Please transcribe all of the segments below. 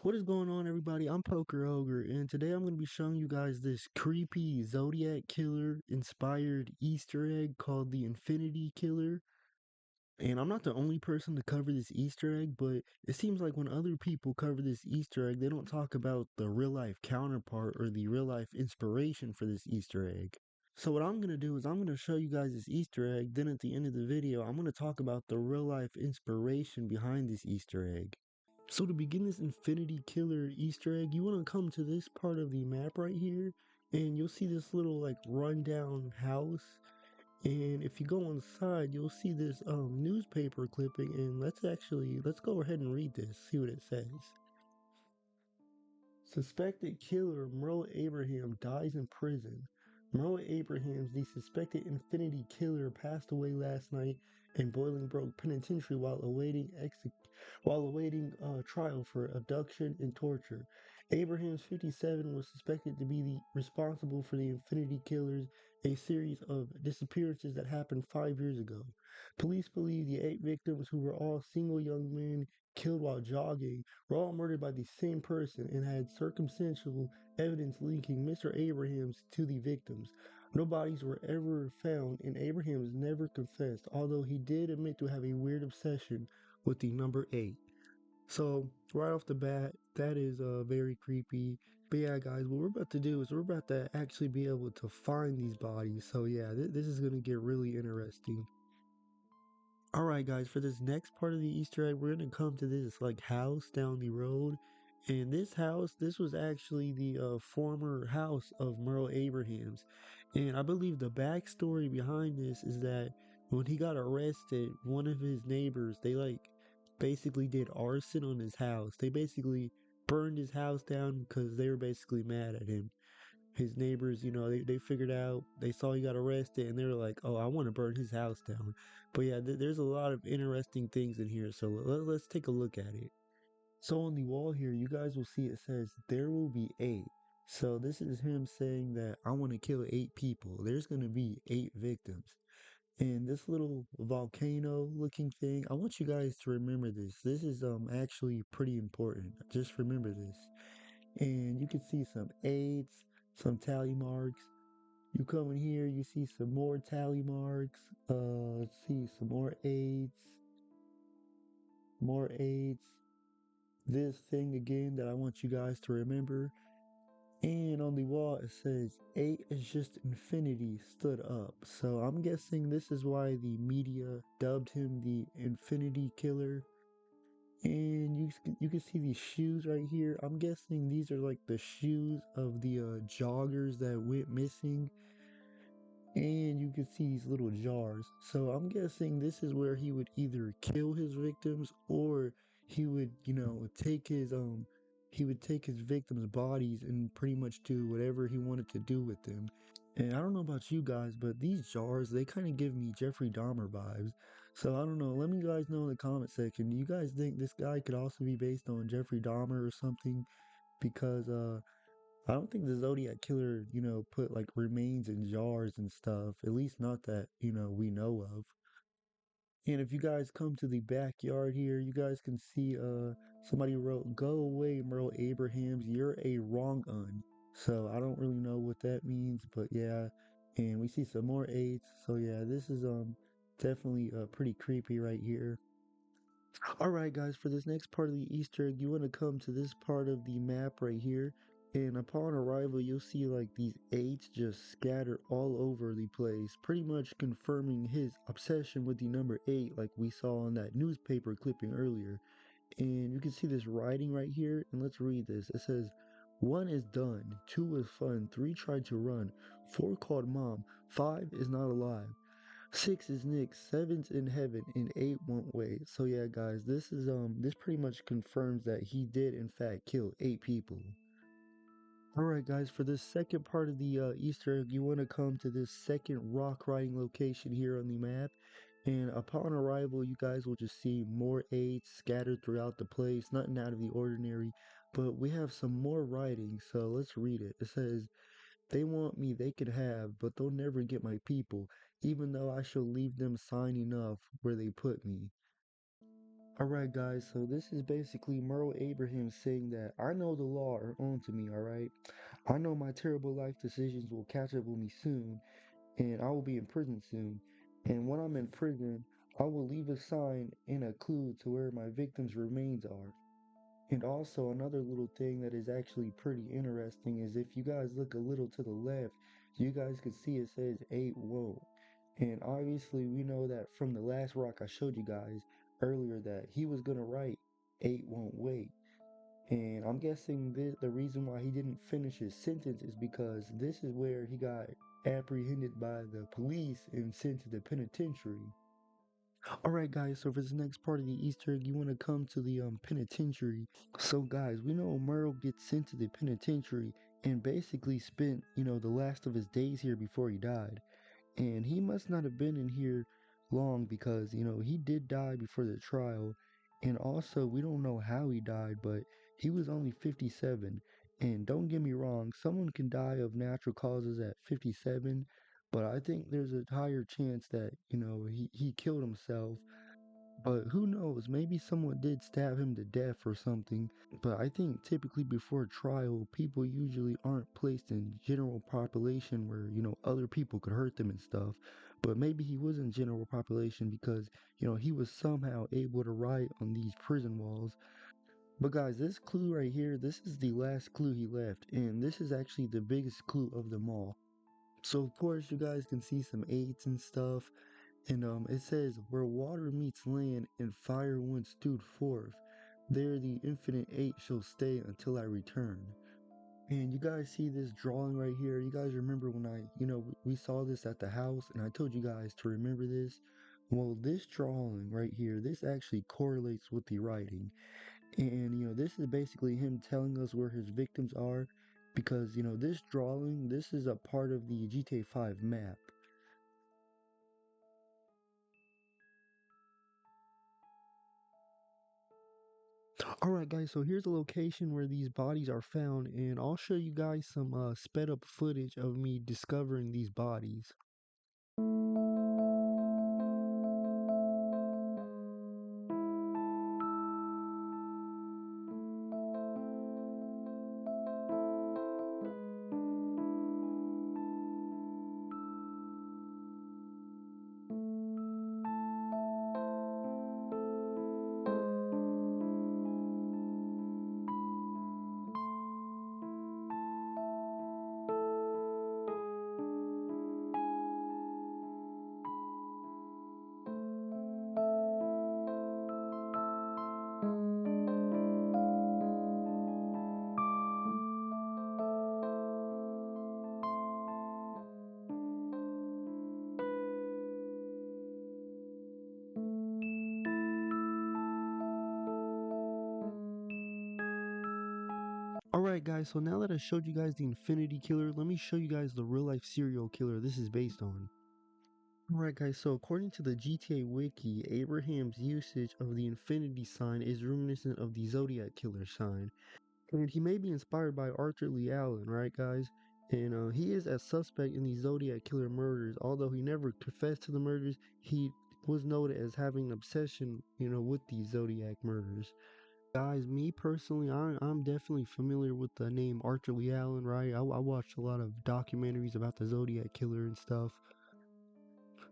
What is going on, everybody? I'm Poker Ogre, and today I'm going to be showing you guys this creepy Zodiac Killer inspired Easter egg called the Infinity Killer. And I'm not the only person to cover this Easter egg, but it seems like when other people cover this Easter egg, they don't talk about the real life counterpart or the real life inspiration for this Easter egg. So what I'm going to do is I'm going to show you guys this Easter egg, then at the end of the video, I'm going to talk about the real life inspiration behind this Easter egg. So to begin this Infinity Killer Easter egg, you want to come to this part of the map right here, and you'll see this little like rundown house. And if you go inside, you'll see this newspaper clipping, and let's go ahead and read this, see what it says. Suspected killer Merle Abraham dies in prison. Merle Abrahams, the suspected Infinity Killer, passed away last night in Bolingbroke Penitentiary while awaiting trial for abduction and torture. Abrahams, 57, was suspected to be the responsible for the Infinity Killers, a series of disappearances that happened 5 years ago. Police believe the 8 victims, who were all single young men killed while jogging, were all murdered by the same person and had circumstantial evidence linking Mr. Abrahams to the victims. No bodies were ever found, and Abrahams never confessed, although he did admit to have a weird obsession with the number 8. So, right off the bat, that is very creepy. But yeah, guys, what we're about to do is we're about to actually be able to find these bodies. So yeah, this is going to get really interesting. Alright guys, for this next part of the Easter egg, we're gonna come to this like house down the road. And this house, this was actually the former house of Merle Abrahams. And I believe the backstory behind this is that when he got arrested, one of his neighbors, they like basically did arson on his house. They basically burned his house down because they were basically mad at him. His neighbors, they figured out, they saw he got arrested, and they were like, oh, I want to burn his house down. But yeah, there's a lot of interesting things in here, so let's take a look at it. So on the wall here, you guys will see it says, there will be 8. So this is him saying that I want to kill 8 people. There's going to be 8 victims. And this little volcano looking thing, I want you guys to remember this. This is actually pretty important. Just remember this. And you can see some 8s, some tally marks. You come in here, you see some more tally marks. Let's see, some more 8s, more 8s. This thing again that I want you guys to remember. And on the wall it says 8 is just infinity stood up. So I'm guessing this is why the media dubbed him the Infinity Killer. And you can see these shoes right here. I'm guessing these are like the shoes of the joggers that went missing. And you can see these little jars. So I'm guessing this is where he would either kill his victims or he would, he would take his victims' bodies and pretty much do whatever he wanted to do with them. And I don't know about you guys, but these jars, they kind of give me Jeffrey Dahmer vibes. So I don't know. Let me guys know in the comment section. Do you guys think this guy could also be based on Jeffrey Dahmer or something? Because I don't think the Zodiac Killer, put like remains in jars and stuff. At least not that, we know of. And if you guys come to the backyard here, you guys can see somebody wrote, "Go away, Merle Abrahams, you're a wrong un." So I don't really know what that means, but yeah. And we see some more 8s. So yeah, this is definitely pretty creepy right here. Alright guys, for this next part of the Easter egg, you want to come to this part of the map right here. And upon arrival, you'll see like these 8s just scattered all over the place, pretty much confirming his obsession with the number 8 like we saw on that newspaper clipping earlier. And you can see this writing right here, and let's read this. It says, 1 is done, 2 was fun, 3 tried to run, 4 called mom, 5 is not alive. 6 is Nick, 7's in heaven, and 8 won't wait. So yeah, guys, this pretty much confirms that he did in fact kill 8 people. Alright guys, for this second part of the Easter egg, you want to come to this second rock riding location here on the map. And upon arrival, you guys will just see more 8s scattered throughout the place, nothing out of the ordinary. But we have some more writing, so let's read it. It says, they want me, they could have, but they'll never get my people, even though I shall leave them sign enough where they put me. Alright, guys, so this is basically Merle Abraham saying that I know the law are on to me, alright? I know my terrible life decisions will catch up with me soon, and I will be in prison soon. And when I'm in prison, I will leave a sign and a clue to where my victims' remains are. And also, another little thing that is actually pretty interesting is if you guys look a little to the left, you guys can see it says 8 won't. And obviously, we know that from the last rock I showed you guys earlier that he was gonna write 8 won't wait. And I'm guessing the reason why he didn't finish his sentence is because this is where he got apprehended by the police and sent to the penitentiary. Alright guys, so for this next part of the Easter egg, you want to come to the penitentiary. So guys, we know Merle gets sent to the penitentiary and basically spent, the last of his days here before he died. And he must not have been in here long because, he did die before the trial. And also, we don't know how he died, but he was only 57. And don't get me wrong, someone can die of natural causes at 57, but I think there's a higher chance that, he killed himself. But who knows? Maybe someone did stab him to death or something. But I think typically before trial, people usually aren't placed in general population where, other people could hurt them and stuff. But maybe he was in general population because, he was somehow able to write on these prison walls. But guys, this clue right here, this is the last clue he left. And this is actually the biggest clue of them all. So of course you guys can see some eights and stuff. And it says, where water meets land and fire once stewed forth, there the infinite eight shall stay until I return. And you guys see this drawing right here. You guys remember when we saw this at the house and I told you guys to remember this? Well, this drawing right here, this actually correlates with the writing. And, this is basically him telling us where his victims are because, this drawing, this is a part of the GTA 5 map. Alright guys, so here's the location where these bodies are found, and I'll show you guys some sped up footage of me discovering these bodies. Alright guys, so now that I showed you guys the Infinity Killer, let me show you guys the real life serial killer this is based on. Alright guys, so according to the GTA Wiki, Abraham's usage of the Infinity sign is reminiscent of the Zodiac Killer sign. And he may be inspired by Arthur Lee Allen, right, guys? And he is a suspect in the Zodiac Killer murders. Although he never confessed to the murders, he was noted as having an obsession, with these Zodiac murders. Guys, me personally, I'm definitely familiar with the name Arthur Lee Allen, right? I watched a lot of documentaries about the Zodiac Killer and stuff.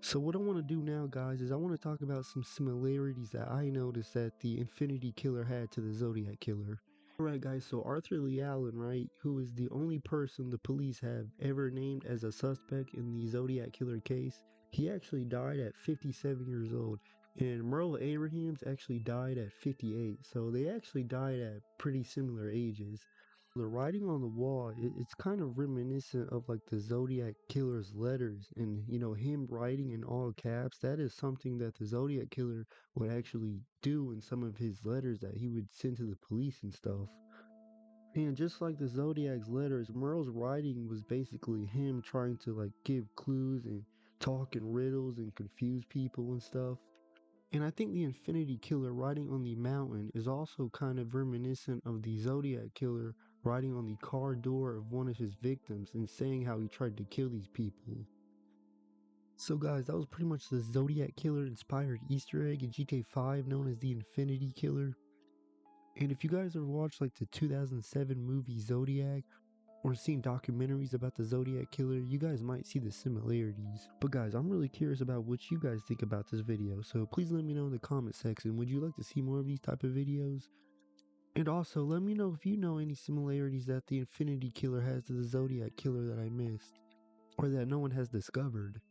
So what I want to do now, guys, is I want to talk about some similarities that I noticed that the Infinity Killer had to the Zodiac Killer. Alright guys, so Arthur Lee Allen, right, who is the only person the police have ever named as a suspect in the Zodiac Killer case, he actually died at 57 years old. And Merle Abrahams actually died at 58, so they actually died at pretty similar ages. The writing on the wall, it's kind of reminiscent of like the Zodiac Killer's letters, and him writing in all caps, that is something that the Zodiac Killer would actually do in some of his letters that he would send to the police and stuff. And just like the Zodiac's letters, Merle's writing was basically him trying to like give clues and talk in riddles and confuse people and stuff. And I think the Infinity Killer writing on the mountain is also kind of reminiscent of the Zodiac Killer writing on the car door of one of his victims and saying how he tried to kill these people. So guys, that was pretty much the Zodiac Killer inspired Easter egg in GTA 5 known as the Infinity Killer. And if you guys ever watched like the 2007 movie Zodiac, or seen documentaries about the Zodiac Killer, you guys might see the similarities. But guys, I'm really curious about what you guys think about this video, so please let me know in the comment section. Would you like to see more of these type of videos? And also, let me know if you know any similarities that the Infinity Killer has to the Zodiac Killer that I missed, or that no one has discovered.